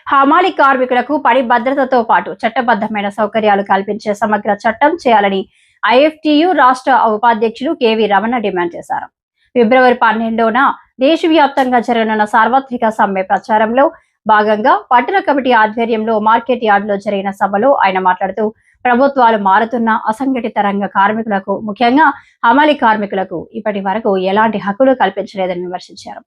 హమాలి కార్మికులకు పని భద్రతతో పాటు చట్టబద్ధమైన సౌకర్యాలు కల్పించే సమగ్ర చట్టం చేయాలని ఐఎఫ్టియు రాష్ట్ర ఉపాధ్యక్షుడు కెవి రమణ డిమాండ్ చేశారు. ఫిబ్రవరి 12న దేశవ్యాప్తంగా జరగనున్న సార్వత్రిక సమ్మె ప్రచారంలో భాగంగా పట్టణ కమిటీ ఆధ్వర్యంలో మార్కెట్ యార్డులో జరిగిన సభలో ఆయన మాట్లాడుతూ ప్రభుత్వాలు మారుతున్న అసంఘటిత రంగ కార్మికులకు, ముఖ్యంగా హమాలి కార్మికులకు ఇప్పటి వరకు ఎలాంటి హక్కులు కల్పించలేదని విమర్శించారు.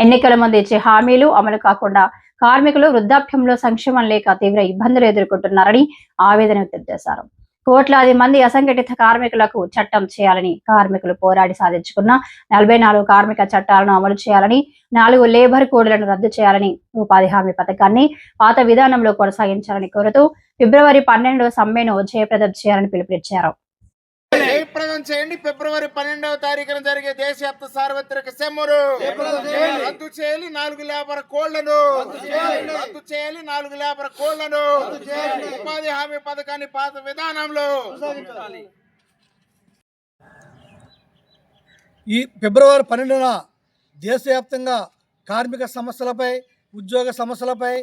ఎన్నికల ముందు ఇచ్చే హామీలు అమలు కాకుండా కార్మికులు వృద్ధాప్యంలో సంక్షేమం లేక తీవ్ర ఇబ్బందులు ఎదుర్కొంటున్నారని ఆవేదన వ్యక్తం చేశారు. కోట్లాది మంది అసంఘటిత కార్మికులకు చట్టం చేయాలని, కార్మికులు పోరాడి సాధించుకున్న 44 కార్మిక చట్టాలను అమలు చేయాలని, 4 లేబర్ కోడ్లను రద్దు చేయాలని, ఉపాధి హామీ పథకాన్ని పాత విధానంలో కొనసాగించాలని కోరుతూ ఫిబ్రవరి 12వ సమ్మెను జయప్రదం చేయాలని పిలుపునిచ్చారు. జయప్రదం చేయండి. ఫిబ్రవరి 12వ తారీఖున జరిగే దేశవ్యాప్త సార్వత్రిక సమ్మెను రద్దు చేయాలి. 4 లేబర్ కోడ్లను రద్దు చేయాలి. 4 లేబర్ కోడ్లను ఉపాధి హామీ పథకాన్ని పాత విధానంలో. ఈ ఫిబ్రవరి 12న దేశవ్యాప్తంగా కార్మిక సమస్యలపై, ఉద్యోగ సమస్యలపై,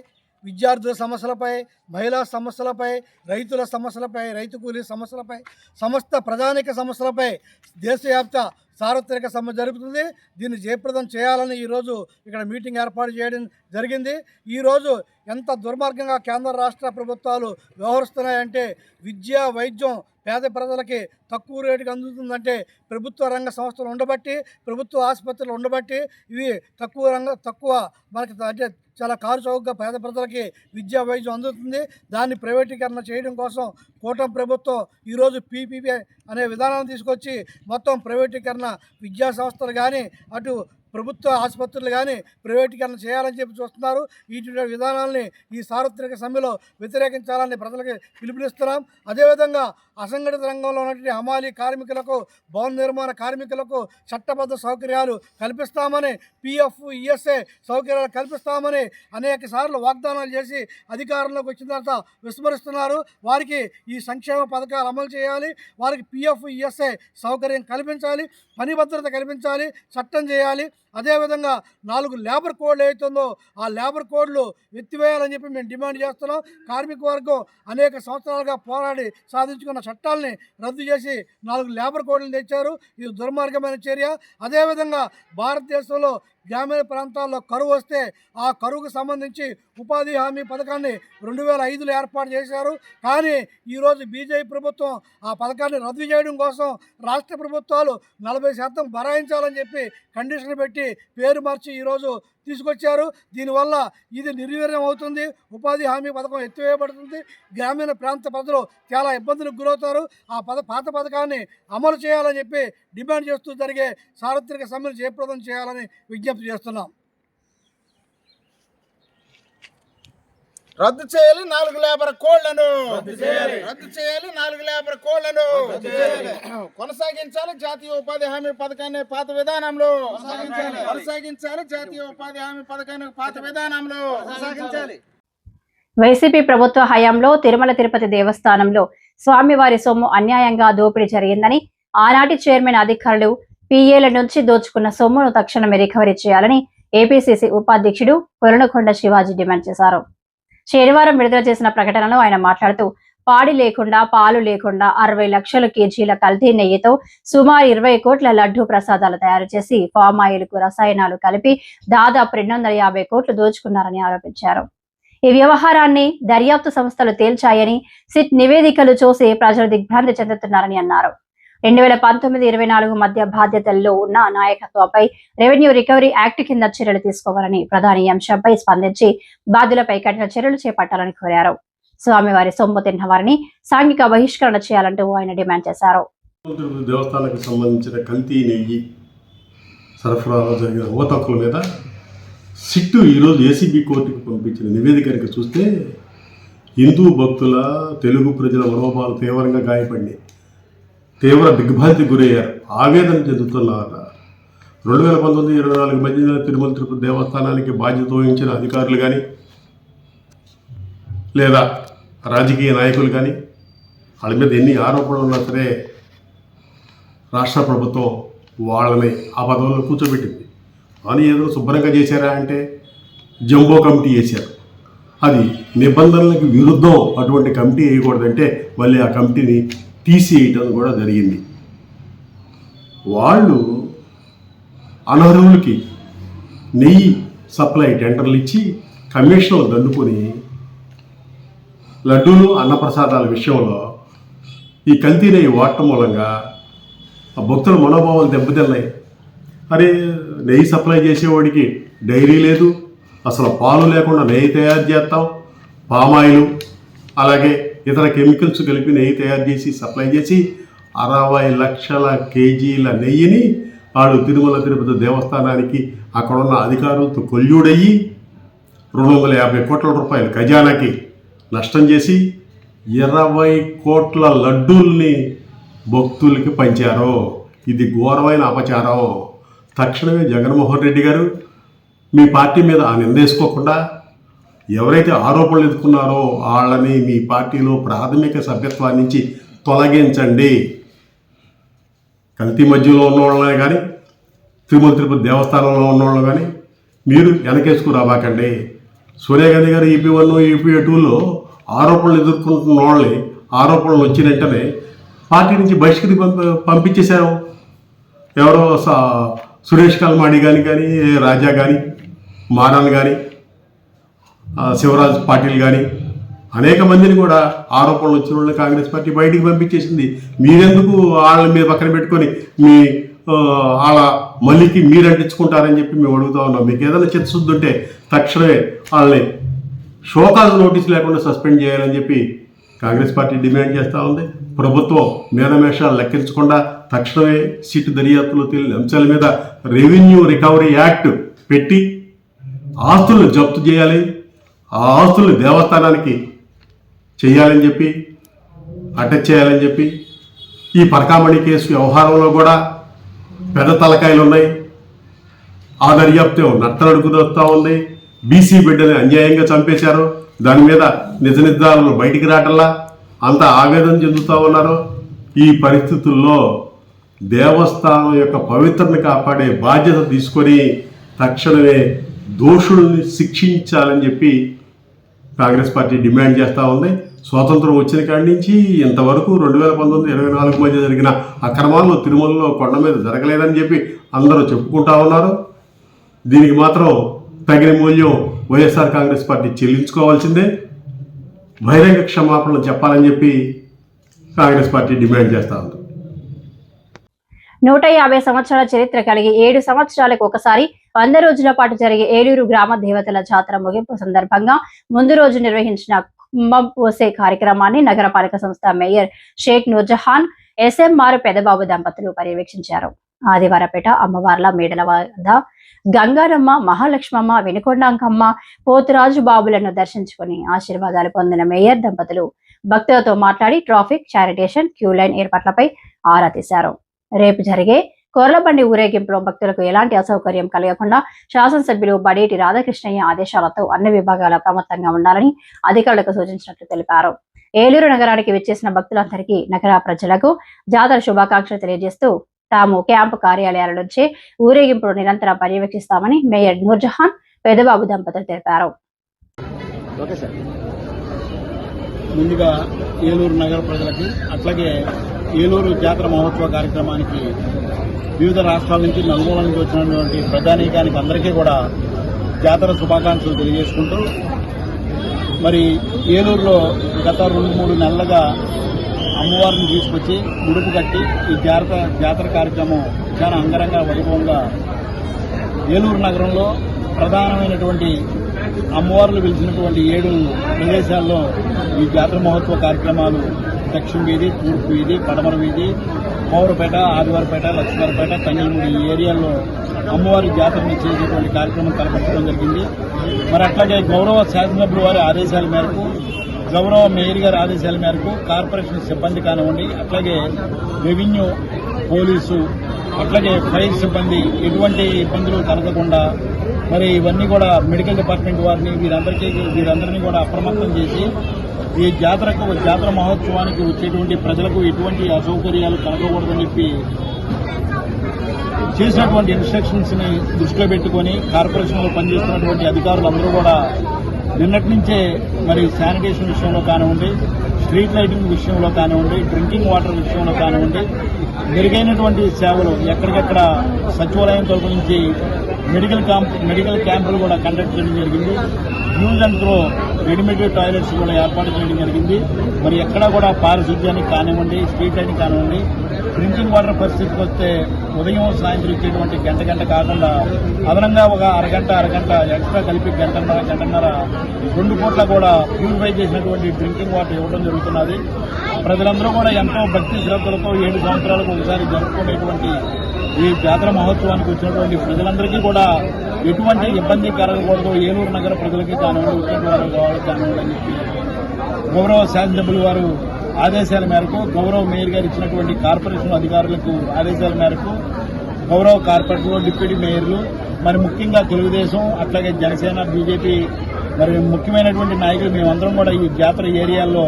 విద్యార్థుల సమస్యలపై, మహిళా సమస్యలపై, రైతుల సమస్యలపై, రైతు కూలీ సమస్యలపై, సమస్త ప్రజానిక సమస్యలపై దేశవ్యాప్త సార్వత్రిక సమ్మె జరుగుతుంది. దీన్ని జయప్రదం చేయాలని ఈరోజు ఇక్కడ మీటింగ్ ఏర్పాటు చేయడం జరిగింది. ఈరోజు ఎంత దుర్మార్గంగా కేంద్ర రాష్ట్ర ప్రభుత్వాలు వ్యవహరిస్తున్నాయంటే, విద్య, వైద్యం పేద ప్రజలకి తక్కువ రేటుకి అందుతుందంటే ప్రభుత్వ రంగ సంస్థలు ఉండబట్టి, ప్రభుత్వ ఆసుపత్రులు ఉండబట్టి ఇవి తక్కువ మనకి అంటే చాలా కారు చౌకగా పేద ప్రజలకి విద్యా వైద్యం అందుతుంది. దాన్ని ప్రైవేటీకరణ చేయడం కోసం కూటమి ప్రభుత్వం ఈరోజు పీపీపీ అనే విధానాన్ని తీసుకొచ్చి మొత్తం ప్రైవేటీకరణ, విద్యా సంస్థలు కానీ అటు ప్రభుత్వ ఆసుపత్రులు కానీ ప్రైవేటీకరణ చేయాలని చెప్పి చూస్తున్నారు. ఈ విధానాలని ఈ సార్వత్రిక సమ్మెలో వ్యతిరేకించాలని ప్రజలకి పిలుపునిస్తున్నాం. అదేవిధంగా అసంఘటిత రంగంలో ఉన్నటువంటి హమాలీ కార్మికులకు, భవన నిర్మాణ కార్మికులకు చట్టబద్ధ సౌకర్యాలు కల్పిస్తామని, పిఎఫ్, ఈఎస్ఐ సౌకర్యాలు కల్పిస్తామని అనేక సార్లు వాగ్దానాలు చేసి అధికారంలోకి వచ్చిన తర్వాత విస్మరిస్తున్నారు. వారికి ఈ సంక్షేమ పథకాలు అమలు చేయాలి, వారికి పిఎఫ్, ఈఎస్ఐ సౌకర్యం కల్పించాలి, పని భద్రత కల్పించాలి, చట్టం చేయాలి. అదేవిధంగా 4 లేబర్ కోడ్లు అవుతుందో ఆ లేబర్ కోడ్లు ఎత్తివేయాలని చెప్పి మేము డిమాండ్ చేస్తున్నాం. కార్మిక వర్గం అనేక సంవత్సరాలుగా పోరాడి సాధించుకున్న చట్టాలని రద్దు చేసి 4 లేబర్ కోడ్లు తెచ్చారు. ఇది దుర్మార్గమైన చర్య. అదేవిధంగా భారతదేశంలో గ్రామీణ ప్రాంతాల్లో కరువు వస్తే ఆ కరువుకు సంబంధించి ఉపాధి హామీ పథకాన్ని 2005లో ఏర్పాటు చేశారు. కానీ ఈరోజు బీజేపీ ప్రభుత్వం ఆ పథకాన్ని రద్దు చేయడం కోసం రాష్ట్ర ప్రభుత్వాలు 40% భరాయించాలని చెప్పి కండిషన్ పెట్టి పేరు మార్చి ఈరోజు తీసుకొచ్చారు. దీనివల్ల ఇది నిర్వీర్యం అవుతుంది. ఉపాధి హామీ పథకం ఎత్తివేయబడుతుంది. గ్రామీణ ప్రాంత ప్రజలు చాలా ఇబ్బందులకు గురవుతారు. ఆ పాత పథకాన్ని అమలు చేయాలని చెప్పి డిమాండ్ చేస్తూ జరిగే సార్వత్రిక సమ్మెను జయప్రదం చేయాలని విజ్ఞప్తి చేస్తున్నాం. రద్దు చేయాలి 4 లేబర్ కోడ్లను రద్దు చేయాలి. 4 లేబర్ కోడ్లను కొనసాగించాలి. జాతీయ ఉపాధి హామీ పథకాన్ని పాత విధానంలో కొనసాగించాలి. జాతీయ ఉపాధి హామీ పథకాన్ని పాత విధానంలో కొనసాగించాలి. వైసీపీ ప్రభుత్వ హయాంలో తిరుమల తిరుపతి దేవస్థానంలో స్వామివారి సొమ్ము అన్యాయంగా దోపిడీ జరిగిందని, ఆనాటి చైర్మన్ అధికారులు పిఏల నుంచి దోచుకున్న సొమ్మును తక్షణమే రికవరీ చేయాలని ఏపీసీసీ ఉపాధ్యక్షుడు కొరణకొండ శివాజీ డిమాండ్ చేశారు. శనివారం విడుదల చేసిన ప్రకటనలో ఆయన మాట్లాడుతూ, పాడి లేకుండా, పాలు లేకుండా 60 లక్షల కేజీల కల్తీ నెయ్యితో సుమారు 20 కోట్ల లడ్డూ ప్రసాదాలు తయారు చేసి పామ్ ఆయిల్ కు రసాయనాలు కలిపి దాదాపు 250 కోట్లు దోచుకున్నారని ఆరోపించారు. ఈ వ్యవహారాన్ని దర్యాప్తు సంస్థలు తేల్చాయని, సిట్ నివేదికలు చూసి ప్రజలు దిగ్భ్రాంతి చెందుతున్నారని అన్నారు. 2019-24 మధ్య బాధ్యతల్లో ఉన్న నాయకత్వంపై రెవెన్యూ రికవరీ యాక్ట్ కింద చర్యలు తీసుకోవాలని, ప్రధాని అంశంపై స్పందించి బాధ్యులపై కఠిన చర్యలు చేపట్టాలని కోరారు. స్వామివారి సొమ్ము తిన్న వారిని సాంఘిక బహిష్కరణ చేయాలంటూ ఆయన డిమాండ్ చేశారు. దేవస్థానానికి సంబంధించిన కల్తీ నెయ్యి సరఫరాలో జరిగిన అవతకుల మీద సిట్టు ఈరోజు ఏసీబీ కోర్టుకు పంపించిన నివేదికను చూస్తే హిందూ భక్తుల, తెలుగు ప్రజల మనోభావాలు తీవ్రంగా గాయపడినాయి. తీవ్ర దిగ్భ్రాంతికి గురయ్యారు, ఆవేదన చెందుతున్నారు. 2019-24 మధ్య తిరుమల తిరుపతి దేవస్థానానికి బాధ్యత వహించిన అధికారులు కానీ లేదా రాజకీయ నాయకులు కానీ వాళ్ళ మీద ఎన్ని ఆరోపణలు ఉన్నా సరే రాష్ట్ర ప్రభుత్వం వాళ్ళని ఆ పదవుల్లో కూర్చోబెట్టింది. కానీ ఏదో శుభ్రంగా చేశారా అంటే జంబో కమిటీ చేశారు. అది నిబంధనలకు విరుద్ధం, అటువంటి కమిటీ వేయకూడదంటే మళ్ళీ ఆ కమిటీని తీసేయటం కూడా జరిగింది. వాళ్ళు అనర్హులకి నెయ్యి సప్లై టెండర్లు ఇచ్చి కమిషన్లు దండుకొని లడ్డూలు అన్నప్రసాదాల విషయంలో ఈ కల్తీ నెయ్యి వాడటం మూలంగా ఆ భక్తుల మనోభావాలు దెబ్బతిన్నాయి. అరే, నెయ్యి సప్లై చేసేవాడికి డైరీ లేదు, అసలు పాలు లేకుండా నెయ్యి తయారు చేస్తాం, పామాయిలు అలాగే ఇతర కెమికల్స్ కలిపి నెయ్యి తయారు చేసి సప్లై చేసి 60 లక్షల కేజీల నెయ్యిని వాడు తిరుమల తిరుపతి దేవస్థానానికి అక్కడున్న అధికారులతో కొల్యూడయ్యి 250 కోట్ల రూపాయలు ఖజానాకి నష్టం చేసి 20 కోట్ల లడ్డూల్ని భక్తులకి పంచారు. ఇది ఘోరమైన అపచారం. తక్షణమే జగన్మోహన్ రెడ్డి గారు మీ పార్టీ మీద ఆ నిందేసుకోకుండా ఎవరైతే ఆరోపణలు ఎదుర్కొన్నారో వాళ్ళని మీ పార్టీలో ప్రాథమిక సభ్యత్వాన్ని నుంచి తొలగించండి. కల్తీ మధ్యలో ఉన్న వాళ్ళని కానీ తిరుమల తిరుపతి దేవస్థానంలో ఉన్న వాళ్ళని కానీ మీరు వెనకేసుకురాబాకండి. సోనియా గాంధీ గారు EP1 EP2లో ఆరోపణలు ఎదుర్కొంటున్న వాళ్ళని ఆరోపణలు వచ్చిన వెంటనే పార్టీ నుంచి బహిష్కృతి పంపించేశారు. ఎవరో సురేష్ కల్మాడి కానీ రాజా కానీ మారన్ కానీ శివరాజ్ పాటిల్ కానీ అనేక మందిని కూడా ఆరోపణలు వచ్చిన వాళ్ళని కాంగ్రెస్ పార్టీ బయటికి పంపించేసింది. మీరెందుకు వాళ్ళని మీరు పక్కన పెట్టుకొని మీ వాళ్ళ మళ్ళీకి మీరు అంటించుకుంటారని చెప్పి మేము అడుగుతా ఉన్నాం. మీకు ఏదైనా చిత్తశుద్ధి ఉంటే తక్షణమే వాళ్ళని షోకాజ్ నోటీస్ లేకుండా సస్పెండ్ చేయాలని చెప్పి కాంగ్రెస్ పార్టీ డిమాండ్ చేస్తూ ఉంది. ప్రభుత్వం మేనమేషాలు లెక్కించకుండా తక్షణమే సిట్ దర్యాప్తులో తేలిన అంశాల మీద రెవెన్యూ రికవరీ యాక్ట్ పెట్టి ఆస్తులను జప్తు చేయాలి, ఆ ఆస్తులను దేవస్థానానికి చేయాలని చెప్పి అటాచ్ చేయాలని చెప్పి ఈ పరకామణి కేసు వ్యవహారంలో కూడా పెద్ద తలకాయలు ఉన్నాయి. ఆ దర్యాప్తు నత్తనడుగుదొస్తూ ఉంది. బీసీ బిడ్డని అన్యాయంగా చంపేశారు, దాని మీద నిజ నిర్ధారణలు బయటికి రావటంలా అంత ఆవేదన చెందుతూ ఉన్నారు. ఈ పరిస్థితుల్లో దేవస్థానం యొక్క పవిత్రతను కాపాడే బాధ్యత తీసుకొని తక్షణమే దోషుల్ని శిక్షించాలని చెప్పి కాంగ్రెస్ పార్టీ డిమాండ్ చేస్తూ ఉంది. స్వాతంత్రం వచ్చిన కాడి నుంచి ఇంతవరకు 2019-24 మధ్య జరిగిన అక్రమాల్లో తిరుమలలో కొండ మీద జరగలేదని చెప్పి అందరూ చెప్పుకుంటా ఉన్నారు. దీనికి మాత్రం తగిన మూల్యం వైఎస్ఆర్ కాంగ్రెస్ పార్టీ చెల్లించుకోవాల్సిందే. బహిరంగ క్షమాపణలు చెప్పాలని చెప్పి కాంగ్రెస్ పార్టీ డిమాండ్ చేస్తూ ఉంది. 150 సంవత్సరాల చరిత్ర కలిగి 7 సంవత్సరాలకు ఒకసారి 100 రోజుల పాటు జరిగే ఏలూరు గ్రామ దేవతల జాతర ముగింపు సందర్భంగా ముందు రోజు నిర్వహించిన కుంభం పోసే కార్యక్రమాన్ని నగరపాలక సంస్థ మేయర్ షేక్ నూర్జహాన్, SMR పెదబాబు దంపతులు పర్యవేక్షించారు. ఆదివారపేట అమ్మవార్ల మేడల వద్ద గంగారమ్మ, మహాలక్ష్మమ్మ, వినుకొండాంకమ్మ, పోతురాజు బాబులను దర్శించుకుని ఆశీర్వాదాలు పొందిన మేయర్ దంపతులు భక్తులతో మాట్లాడి ట్రాఫిక్, శానిటేషన్, క్యూ లైన్ ఏర్పాట్లపై ఆరా తీశారు. రేపు జరిగే కొర్లబండి ఊరేగింపులో భక్తులకు ఎలాంటి అసౌకర్యం కలగకుండా శాసనసభ్యులు బడేటి రాధాకృష్ణయ్య ఆదేశాలతో అన్ని విభాగాల అప్రమత్తంగా ఉండాలని అధికారులకు సూచించినట్లు తెలిపారు. ఏలూరు నగరానికి విచ్చేసిన భక్తులందరికీ నగర ప్రజలకు జాతర శుభాకాంక్షలు తెలియజేస్తూ తాము క్యాంపు కార్యాలయాల నుంచి ఊరేగింపులు నిరంతరం పర్యవేక్షిస్తామని మేయర్ నూర్జహాన్, పెదబాబు దంపతులు తెలిపారు. ముందుగా ఏలూరు నగర ప్రజలకి, అట్లాగే ఏలూరు జాతర మహోత్సవ కార్యక్రమానికి వివిధ రాష్ట్రాల నుంచి నలుమూల నుంచి వచ్చినటువంటి ప్రజానీకానికి అందరికీ కూడా జాతర శుభాకాంక్షలు తెలియజేసుకుంటూ, మరి ఏలూరులో గత 2-3 నెలలుగా అమ్మవారిని తీసుకొచ్చి ముడుపు కట్టి ఈ జాతర కార్యక్రమం చాలా అంగరంగ వైభవంగా ఏలూరు నగరంలో ప్రధానమైనటువంటి అమ్మవార్లు పిలిచినటువంటి 7 ప్రదేశాల్లో ఈ జాతర మహోత్సవ కార్యక్రమాలు దక్షిణ వీధి, తూర్పు వీధి, పడమర వీధి, పౌరపేట, ఆదివారపేట, లక్ష్మీవారపేట, తంగిమూడి ఈ ఏరియాల్లో అమ్మవారి జాతరని చేసేటువంటి కార్యక్రమం తలపెట్టడం జరిగింది. మరి అట్లాగే గౌరవ శాసనసభ్యుల వారి ఆదేశాల మేరకు, గౌరవ మేయర్ గారి ఆదేశాల మేరకు కార్పొరేషన్ సిబ్బంది కానివ్వండి, అట్లాగే రెవెన్యూ, పోలీసు, అట్లాగే ఫైర్ సిబ్బంది ఎటువంటి ఇబ్బందులు కలగకుండా మరి ఇవన్నీ కూడా మెడికల్ డిపార్ట్మెంట్ వారిని వీరందరినీ కూడా అప్రమత్తం చేసి ఈ జాతర మహోత్సవానికి వచ్చేటువంటి ప్రజలకు ఎటువంటి అసౌకర్యాలు కలగకూడదని చెప్పి చేసినటువంటి ఇన్స్ట్రక్షన్స్ ని దృష్టిలో పెట్టుకుని కార్పొరేషన్లో పనిచేస్తున్నటువంటి అధికారులందరూ కూడా నిన్నటి నుంచే మరి శానిటేషన్ విషయంలో కానివ్వండి, స్ట్రీట్ లైటింగ్ విషయంలో కానివ్వండి, డ్రింకింగ్ వాటర్ విషయంలో కానివ్వండి, మెరుగైనటువంటి సేవలు ఎక్కడికక్కడ సచివాలయం తరపు నుంచి మెడికల్ క్యాంపులు కూడా కండక్ట్ చేయడం జరిగింది. Use and throw readymade toilets కూడా ఏర్పాటు చేయడం జరిగింది. మరి ఎక్కడా కూడా పారిశుద్ధ్యానికి కానివ్వండి, స్ట్రీట్ లైటింగ్ కానివ్వండి, డ్రింకింగ్ వాటర్ పరిస్థితికి వస్తే ఉదయం సాయంత్రం ఇచ్చేటువంటి గంట కాకుండా అదనంగా ఒక అరగంట ఎక్స్ట్రా కలిపి గంటన్నర 2 పూట్ల కూడా ప్యూరిఫై చేసినటువంటి డ్రింకింగ్ వాటర్ ఇవ్వడం జరుగుతున్నది. ప్రజలందరూ కూడా ఎంతో భక్తి శ్రద్ధలతో 7 సంవత్సరాలకు ఒకసారి జరుపుకునేటువంటి ఈ జాతర మహోత్సవానికి వచ్చినటువంటి ప్రజలందరికీ కూడా ఎటువంటి ఇబ్బంది కలగకూడదు, ఏలూరు నగర ప్రజలకి కానివ్వండి, వచ్చినటువంటి వాళ్ళకి కానివ్వండి అని చెప్పి గౌరవ శాసనసభ్యులు వారు ఆదేశాల మేరకు, గౌరవ మేయర్ గారు ఇచ్చినటువంటి కార్పొరేషన్ అధికారులకు ఆదేశాల మేరకు గౌరవ కార్పొరేటర్లు, డిప్యూటీ మేయర్లు, మరి ముఖ్యంగా తెలుగుదేశం అట్లాగే జనసేన, బీజేపీ మరి ముఖ్యమైనటువంటి నాయకులు మేమందరం కూడా ఈ జాతర ఏరియాల్లో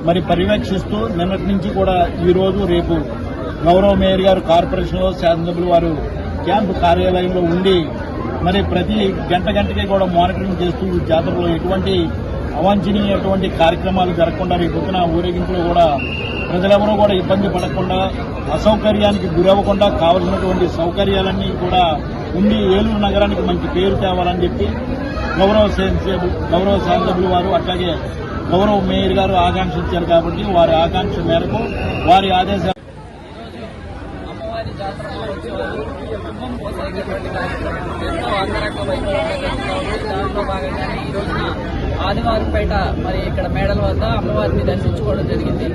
మరి పర్యవేక్షిస్తూ నిన్నటి నుంచి కూడా ఈ రోజు రేపు గౌరవ మేయర్ గారు కార్పొరేషన్లో శాసనసభ్యులు వారు క్యాంపు కార్యాలయంలో ఉండి మరి ప్రతి గంటకి కూడా మానిటరింగ్ చేస్తూ ఈ జాతరలో ఎటువంటి అవాంఛనీయటువంటి కార్యక్రమాలు జరగకుండా రేపొద్దున ఊరేగింపులో కూడా ప్రజలెవరూ కూడా ఇబ్బంది పడకుండా, అసౌకర్యానికి గురవ్వకుండా కావలసినటువంటి సౌకర్యాలన్నీ కూడా ఉండి ఏలూరు నగరానికి మంచి పేరు తేవాలని చెప్పి గౌరవ శాసనసభ్యులు వారు అట్లాగే గౌరవ మేయర్ గారు ఆకాంక్షించారు. కాబట్టి వారి ఆకాంక్ష మేరకు వారి ఆదేశాలు దాంట్లో భాగంగానే ఈ రోజున ఆదివారంపేట మరి ఇక్కడ మేడల వద్ద అమ్మవారిని దర్శించుకోవడం జరిగింది.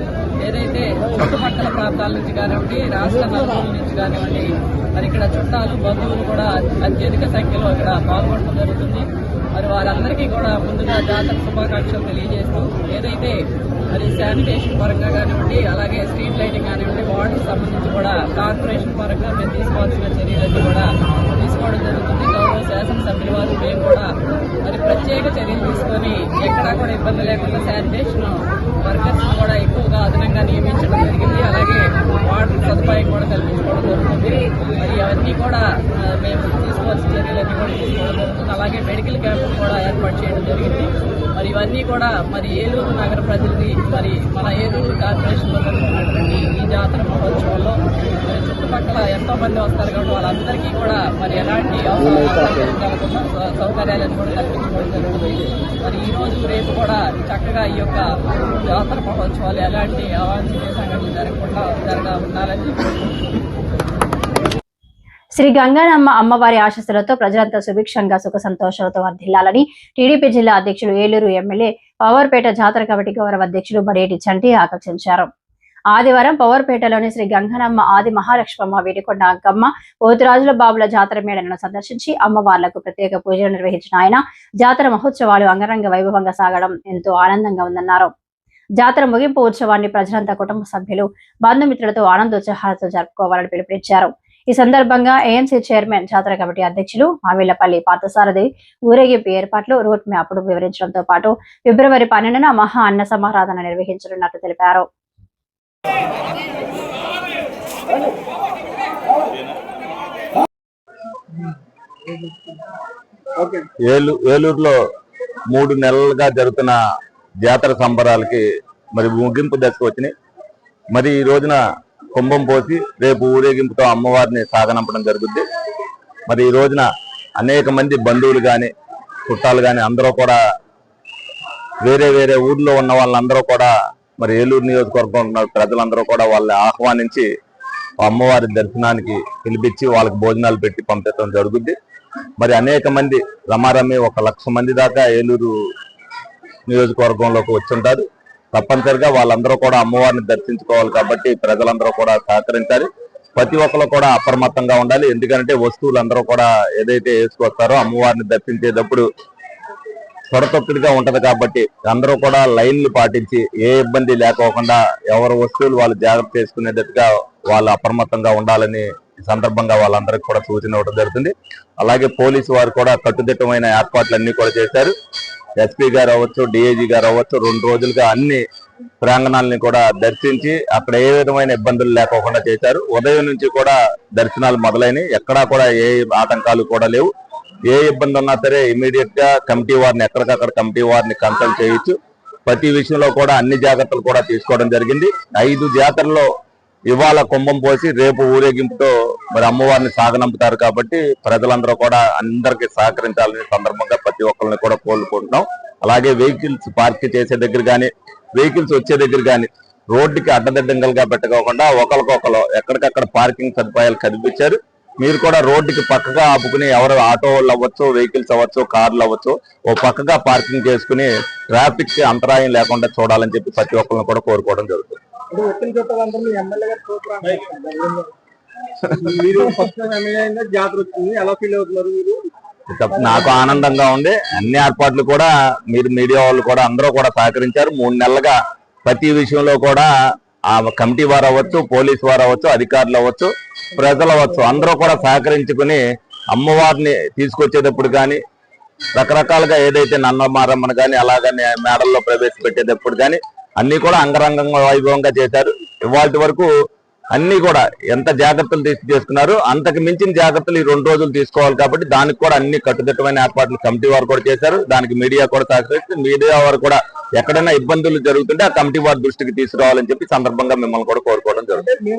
ఏదైతే చుట్టుపక్కల ప్రాంతాల నుంచి కానివ్వండి, రాష్ట్ర నలుమూల నుంచి కానివ్వండి, మరి ఇక్కడ చుట్టాలు బంధువులు కూడా అత్యధిక సంఖ్యలో ఇక్కడ పాల్గొనడం జరుగుతుంది. మరి వారందరికీ కూడా ముందుగా జాతర శుభాకాంక్షలు తెలియజేస్తూ ఏదైతే మరి శానిటేషన్ పరంగా కానివ్వండి, అలాగే స్ట్రీట్ లైటింగ్ కానివ్వండి, వాటర్ సంబంధించి కూడా కార్పొరేషన్ పరంగా మేము తీసుకోవాల్సిన చర్యలన్నీ కూడా తీసుకోవడం జరుగుతుంది. గౌరవ శాసనసభ్యుల వారు మేము కూడా మరి ప్రత్యేక చర్యలు తీసుకొని ఎక్కడా కూడా ఇబ్బంది లేకుండా శానిటేషన్ వర్కర్స్ కూడా ఎక్కువగా అదనంగా నియమించడం జరిగింది. అలాగే వాటర్ సదుపాయం కూడా కల్పించుకోవడం జరుగుతుంది. మరి అవన్నీ కూడా మేము తీసుకోవాల్సిన చర్యలన్నీ కూడా తీసుకోవడం జరుగుతుంది. అలాగే మెడికల్ క్యాంపులు కూడా ఏర్పాటు చేయడం జరిగింది. మరి ఇవన్నీ కూడా మరి ఏలూరు నగర ప్రజలకి మరి మన ఏలూరు కార్పొరేషన్లో జరుగుతున్నటువంటి ఈ జాతర మహోత్సవంలో మరి చుట్టుపక్కల ఎంతో మంది వస్తారు కాబట్టి వాళ్ళందరికీ కూడా మరి ఎలాంటి సౌకర్యాలను కూడా కల్పించుకోవడం జరుగుతుంది. మరి ఈ రోజు రేపు కూడా చక్కగా ఈ యొక్క జాతర మహోత్సవాలు ఎలాంటి అవాంఛనీయ సంఘటనలు జరగకుండా ఉండాలని శ్రీ గంగానమ్మ అమ్మవారి ఆశీస్సులతో ప్రజలంతా సుభిక్షంగా సుఖ సంతోషాలతో వర్ధిల్లాలని టీడీపీ జిల్లా అధ్యక్షులు, ఏలూరు ఎమ్మెల్యే, పవర్పేట జాతర కమిటీ గౌరవ అధ్యక్షులు బడేటి చంటి ఆకాంక్షించారు. ఆదివారం పవర్పేటలోని శ్రీ గంగానమ్మ ఆది మహాలక్ష్మమ్మ, వీటికొండ అంకమ్మ, పోతురాజుల బాబుల జాతర మేళను సందర్శించి అమ్మవార్లకు ప్రత్యేక పూజలు నిర్వహించిన ఆయన జాతర మహోత్సవాలు అంగరంగ వైభవంగా సాగడం ఎంతో ఆనందంగా ఉందన్నారు. జాతర ముగింపు ఉత్సవాన్ని ప్రజలంతా కుటుంబ సభ్యులు, బంధుమిత్రులతో ఆనందోత్సాహాలతో జరుపుకోవాలని పిలుపునిచ్చారు. ఈ సందర్భంగా ఏఎంసీ చైర్మన్, జాతర కమిటీ అధ్యక్షులు మావిళ్లపల్లి పార్థసారథి ఊరేగింపు ఏర్పాట్లు, రూట్ మ్యాప్ను వివరించడంతో పాటు ఫిబ్రవరి 12న మహా అన్న సమారాధన నిర్వహించనున్నట్లు తెలిపారు. ఏలూరులో 3 నెలలుగా జరుగుతున్న జాతర సంబరాలకి మరి ముగింపు దశకు వచ్చినాయి. మరి ఈ రోజున కుంభం పోసి రేపు ఊరేగింపుతో అమ్మవారిని సాగనంపడం జరుగుద్ది. మరి ఈ రోజున అనేక మంది బంధువులు కానీ, చుట్టాలు కానీ అందరూ కూడా వేరే ఊర్లో ఉన్న వాళ్ళందరూ కూడా మరి ఏలూరు నియోజకవర్గం ఉన్న ప్రజలందరూ కూడా వాళ్ళని ఆహ్వానించి అమ్మవారి దర్శనానికి పిలిపించి వాళ్ళకి భోజనాలు పెట్టి పంపించడం జరుగుద్ది. మరి అనేక మంది రమారమి 1,00,000 మంది దాకా ఏలూరు నియోజకవర్గంలోకి వచ్చుంటారు. తప్పనిసరిగా వాళ్ళందరూ కూడా అమ్మవారిని దర్శించుకోవాలి కాబట్టి ప్రజలందరూ కూడా సహకరించాలి. ప్రతి ఒక్కరు కూడా అప్రమత్తంగా ఉండాలి. ఎందుకంటే వస్తువులందరూ కూడా ఏదైతే వేసుకొస్తారో అమ్మవారిని దర్శించేటప్పుడు త్వరతొక్కుడిగా ఉంటది కాబట్టి అందరూ కూడా లైన్లు పాటించి ఏ ఇబ్బంది లేకోకుండా ఎవరి వస్తువులు వాళ్ళు జాగ్రత్త చేసుకునేటట్టుగా వాళ్ళు అప్రమత్తంగా ఉండాలని ఈ సందర్భంగా వాళ్ళందరికీ కూడా సూచన ఇవ్వడం జరుగుతుంది. అలాగే పోలీసు వారు కూడా కట్టుదిట్టమైన ఏర్పాట్లన్నీ కూడా చేశారు. ఎస్పీ గారు అవ్వచ్చు, డిఐజీ గారు అవ్వచ్చు 2 రోజులుగా అన్ని ప్రాంగణాలని కూడా దర్శించి అక్కడ ఏ విధమైన ఇబ్బందులు లేకోకుండా చేశారు. ఉదయం నుంచి కూడా దర్శనాలు మొదలైనవి. ఎక్కడా కూడా ఏ ఆటంకాలు కూడా లేవు. ఏ ఇబ్బంది ఉన్నా సరే ఇమీడియట్ గా కమిటీ వారిని ఎక్కడికక్కడ కమిటీ వారిని కన్సల్ట్ చేయొచ్చు. ప్రతి విషయంలో కూడా అన్ని జాగ్రత్తలు కూడా తీసుకోవడం జరిగింది. 5 జాతరలో ఇవాళ కుంభం పోసి రేపు ఊరేగింపుతో మరి అమ్మవారిని సాగనంపుతారు కాబట్టి ప్రజలందరూ కూడా అందరికీ సహకరించాలని సందర్భంగా ప్రతి ఒక్కరిని కూడా కోరుకుంటున్నాం. అలాగే వెహికల్స్ పార్క్ చేసే దగ్గర కానీ వెహికల్స్ వచ్చే దగ్గర కానీ రోడ్డుకి అడ్డదిడ్డంగా పెట్టకోకుండా ఒకరికొకరు ఎక్కడికక్కడ పార్కింగ్ సదుపాయాలు కల్పించారు. మీరు కూడా రోడ్డుకి పక్కగా ఆపుకుని ఎవరు ఆటో వాళ్ళు అవ్వచ్చు, వెహికల్స్ అవ్వచ్చు, కార్లు అవ్వచ్చు, ఓ పక్కగా పార్కింగ్ చేసుకుని ట్రాఫిక్ కి అంతరాయం లేకుండా చూడాలని చెప్పి ప్రతి ఒక్కరిని కూడా కోరుకోవడం జరుగుతుంది. నాకు ఆనందంగా ఉంది. అన్ని ఏర్పాట్లు కూడా మీరు మీడియా వాళ్ళు కూడా అందరూ కూడా సహకరించారు. 3 నెలలుగా ప్రతి విషయంలో కూడా ఆ కమిటీ వారు అవ్వచ్చు, పోలీసు వారు అవ్వచ్చు, అధికారులు అవ్వచ్చు, ప్రజలు అవ్వచ్చు, అందరూ కూడా సహకరించుకుని అమ్మవారిని తీసుకొచ్చేటప్పుడు కానీ రకరకాలుగా ఏదైతే నన్నమారమ్మను కానీ అలాగని మేడల్లో ప్రవేశపెట్టేటప్పుడు కానీ అన్ని కూడా అంగరంగ వైభవంగా చేశారు. ఇవాళ వరకు అన్ని కూడా ఎంత జాగ్రత్తలు చేసుకున్నారు, అంతకు మించిన జాగ్రత్తలు ఈ 2 రోజులు తీసుకోవాలి కాబట్టి దానికి కూడా అన్ని కట్టుదిట్టమైన ఏర్పాట్లు కమిటీ వారు కూడా చేశారు. దానికి మీడియా కూడా సహకరిస్తే మీడియా వారు కూడా ఎక్కడైనా ఇబ్బందులు జరుగుతుంటే ఆ కమిటీ వారి దృష్టికి తీసుకురావాలని చెప్పి సందర్భంగా మిమ్మల్ని కూడా కోరుకోవడం జరుగుతుంది.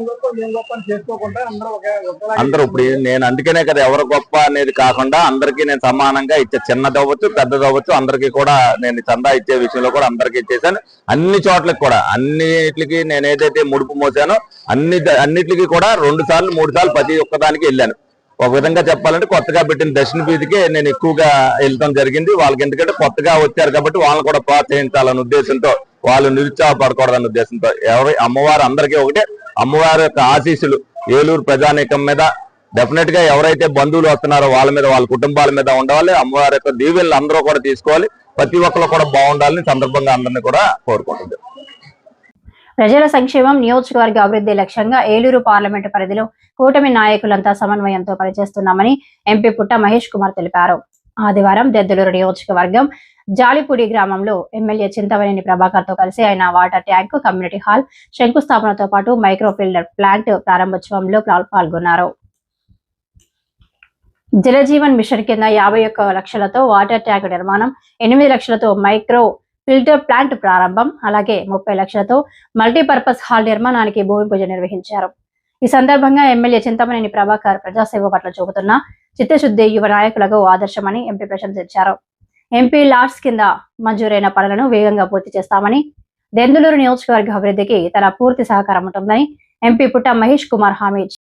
అందరూ ఇప్పుడు నేను అందుకనే కదా ఎవరు గొప్ప అనేది కాకుండా అందరికీ నేను సమానంగా ఇచ్చే, చిన్నది అవ్వచ్చు పెద్దది అవ్వచ్చు, అందరికీ కూడా నేను చందా ఇచ్చే విషయంలో కూడా అందరికీ ఇచ్చేసాను. అన్ని చోట్లకి కూడా అన్నిటికి నేను ఏదైతే ముడుపు మోసానో అన్నిటికీ కూడా 2 సార్లు 3 సార్లు ప్రతి ఒక్కదానికి వెళ్ళాను. ఒక విధంగా చెప్పాలంటే కొత్తగా పెట్టిన దర్శన వీధికి నేను ఎక్కువగా వెళ్ళడం జరిగింది. వాళ్ళకి ఎందుకంటే కొత్తగా వచ్చారు కాబట్టి వాళ్ళని కూడా ప్రోత్సహించాలనే ఉద్దేశంతో, వాళ్ళు నిరుత్సాహపడకూడదన్న ఉద్దేశంతో అమ్మవారు అందరికీ ఒకటే. అమ్మవారి యొక్క ఆశీస్సులు ఏలూరు ప్రజానీకం మీద డెఫినెట్ గా ఎవరైతే బంధువులు వస్తున్నారో వాళ్ళ మీద, వాళ్ళ కుటుంబాల మీద ఉండాలి. అమ్మవారి యొక్క దీవెనలు అందరూ కూడా తీసుకోవాలి. ప్రతి ఒక్కరు కూడా బాగుండాలని సందర్భంగా అందరినీ కూడా కోరుకుంటుంది. ప్రజల సంక్షేమం, నియోజకవర్గ అభివృద్ధి లక్ష్యంగా ఏలూరు పార్లమెంటు పరిధిలో కూటమి నాయకులంతా సమన్వయంతో పనిచేస్తున్నామని ఎంపీ పుట్ట మహేష్ కుమార్ తెలిపారు. ఆదివారం దెద్దలూరు నియోజకవర్గం జాలిపూడి గ్రామంలో ఎమ్మెల్యే చింతవనేని ప్రభాకర్ తో కలిసి ఆయన వాటర్ ట్యాంక్, కమ్యూనిటీ హాల్ శంకుస్థాపనతో పాటు మైక్రో ఫిల్టర్ ప్లాంట్ ప్రారంభోత్సవంలో పాల్గొన్నారు. జలజీవన్ మిషన్ కింద 51 లక్షలతో వాటర్ ట్యాంక్ నిర్మాణం, 8 లక్షలతో మైక్రో ఫిల్టర్ ప్లాంట్ ప్రారంభం, అలాగే 30 లక్షలతో మల్టీపర్పస్ హాల్ నిర్మాణానికి భూమి పూజ నిర్వహించారు. ఈ సందర్భంగా ఎమ్మెల్యే చింతమనేని ప్రభాకర్ ప్రజాసేవ పట్ల చూపుతున్న చిత్తశుద్ధి యువ నాయకులకు ఆదర్శమని ఎంపీ ప్రశంసించారు. ఎంపీ లాట్స్ కింద మంజూరైన పనులను వేగంగా పూర్తి చేస్తామని, దెందులూరు నియోజకవర్గ అభివృద్ధికి తన పూర్తి సహకారం ఉంటుందని ఎంపీ పుట్ట మహేష్ కుమార్ హామీ ఇచ్చారు.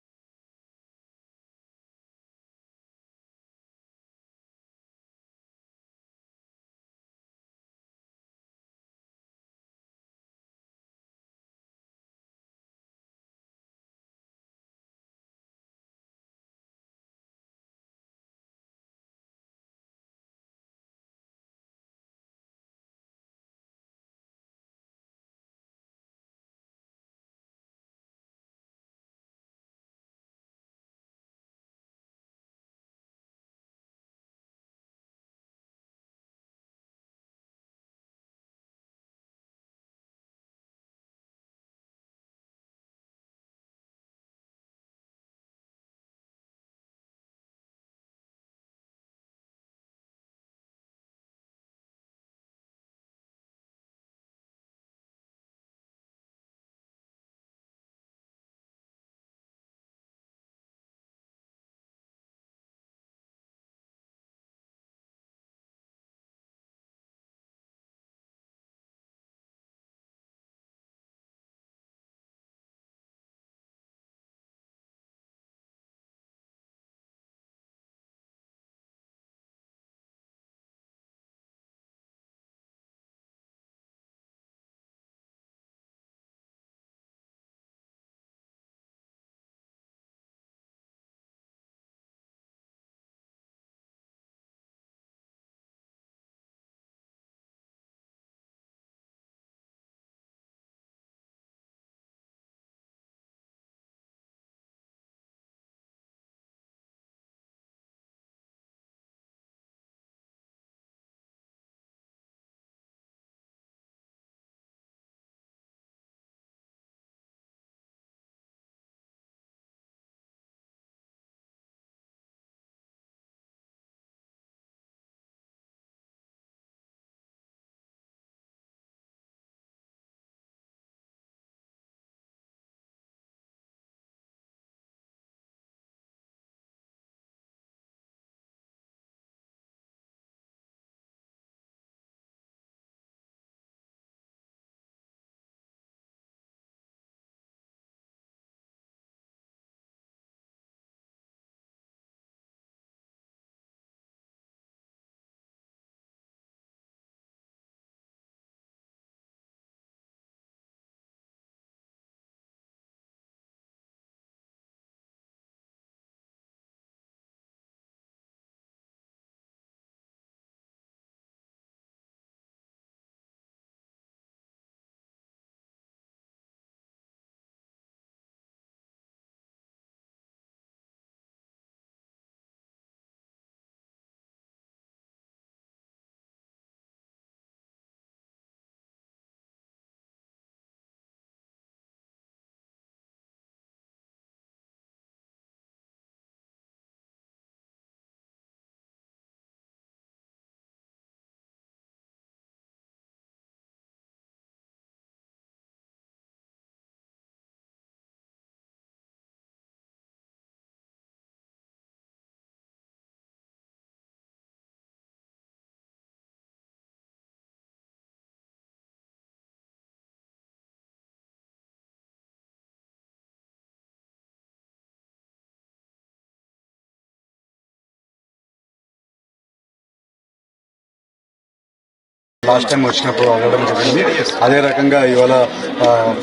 లాస్ట్ టైం వచ్చినప్పుడు అవ్వడం జరిగింది. అదే రకంగా ఇవాళ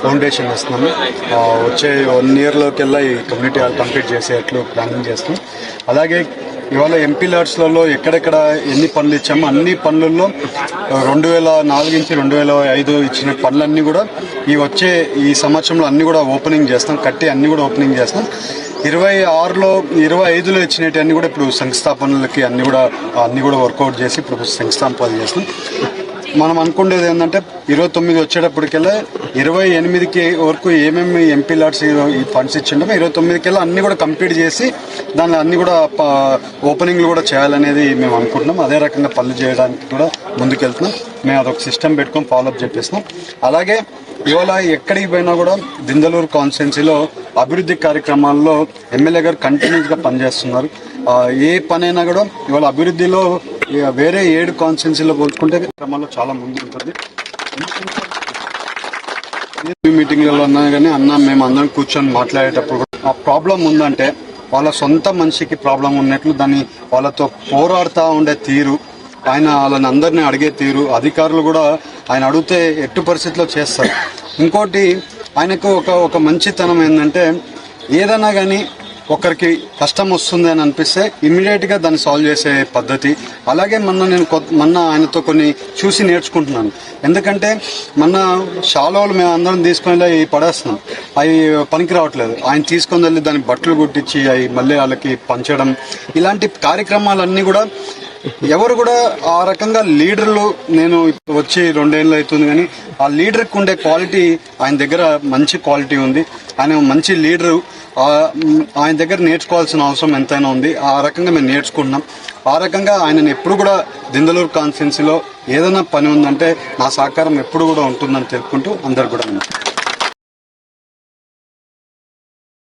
ఫౌండేషన్ ఇస్తున్నాము. వచ్చే 1 yearలోకెల్లా ఈ కమ్యూనిటీ హాల్ కంప్లీట్ చేసేట్లు ప్లానింగ్ చేస్తున్నాం. అలాగే ఇవాళ ఎంపీ లాడ్స్లలో ఎక్కడెక్కడ ఎన్ని పనులు ఇచ్చామో అన్ని పనులలో 2004 నుంచి 2005 ఇచ్చిన పనులన్నీ కూడా వచ్చే ఈ సంవత్సరంలో అన్ని కూడా ఓపెనింగ్ చేస్తాం. కట్టి అన్ని కూడా ఓపెనింగ్ చేస్తాం. 26లో 25లో ఇచ్చినవి అన్ని కూడా ఇప్పుడు శంకుస్థాపనలకి అన్ని కూడా వర్కౌట్ చేసి ఇప్పుడు శంకుస్థాపనలు చేస్తాం. మనం అనుకునేది ఏంటంటే 29 వచ్చేటప్పటికెల్లా 28కి వరకు ఏమేమి ఎంపీ లాట్స్ ఈ ఫండ్స్ ఇచ్చిండో 29కెల్లా అన్ని కూడా కంప్లీట్ చేసి దానిలో అన్ని కూడా ఓపెనింగ్లు కూడా చేయాలనేది మేము అనుకుంటున్నాం. అదే రకంగా పనులు చేయడానికి కూడా ముందుకెళ్తున్నాం. మేము అదొక సిస్టమ్ పెట్టుకొని ఫాలోఅప్ చేపిస్తున్నాం. అలాగే ఇవాళ ఎక్కడికి పోయినా కూడా దిందలూరు కాన్స్టిట్యున్సీలో అభివృద్ధి కార్యక్రమాల్లో ఎమ్మెల్యే గారు కంటిన్యూస్గా పనిచేస్తున్నారు. ఏ పనైనా కూడా ఇవాళ అభివృద్ధిలో వేరే 7 కాన్స్టిట్యున్సీలో పోల్చుకుంటే క్రమంలో చాలా ముందు ఉంటుంది. మీటింగ్లలో అన్నా కానీ మేము అందరం కూర్చొని మాట్లాడేటప్పుడు ఆ ప్రాబ్లం ఉందంటే వాళ్ళ సొంత మనిషికి ప్రాబ్లం ఉన్నట్లు దాన్ని వాళ్ళతో పోరాడుతూ ఉండే తీరు, ఆయన వాళ్ళని అందరినీ అడిగే తీరు, అధికారులు కూడా ఆయన అడిగితే ఎట్టు పరిస్థితిలో చేస్తారు. ఇంకోటి ఆయనకు ఒక మంచితనం ఏంటంటే ఏదైనా కానీ ఒకరికి కష్టం వస్తుంది అని అనిపిస్తే ఇమ్మీడియట్గా దాన్ని సాల్వ్ చేసే పద్ధతి. అలాగే మొన్న ఆయనతో కొన్ని చూసి నేర్చుకుంటున్నాను. ఎందుకంటే మొన్న షాలోలు మేము అందరం తీసుకొని పడేస్తున్నాం, అవి పనికి రావట్లేదు. ఆయన తీసుకొని వెళ్ళి దాన్ని బట్టలు కుట్టించి అవి మళ్ళీ వాళ్ళకి పంచడం, ఇలాంటి కార్యక్రమాలన్నీ కూడా ఎవరు కూడా ఆ రకంగా లీడర్లు నేను వచ్చి 2 ఏళ్ళు అవుతుంది కానీ ఆ లీడర్కి ఉండే క్వాలిటీ ఆయన దగ్గర మంచి క్వాలిటీ ఉంది. ఆయన మంచి లీడరు. ఆయన దగ్గర నేర్చుకోవాల్సిన అవసరం ఎంతైనా ఉంది. ఆ రకంగా మేము నేర్చుకుంటున్నాం. ఆ రకంగా ఆయనను ఎప్పుడు కూడా దిందలూరు కాన్స్టిట్యున్సీలో ఏదైనా పని ఉందంటే నా సహకారం ఎప్పుడు కూడా ఉంటుందని తెలుపుకుంటూ అందరు కూడా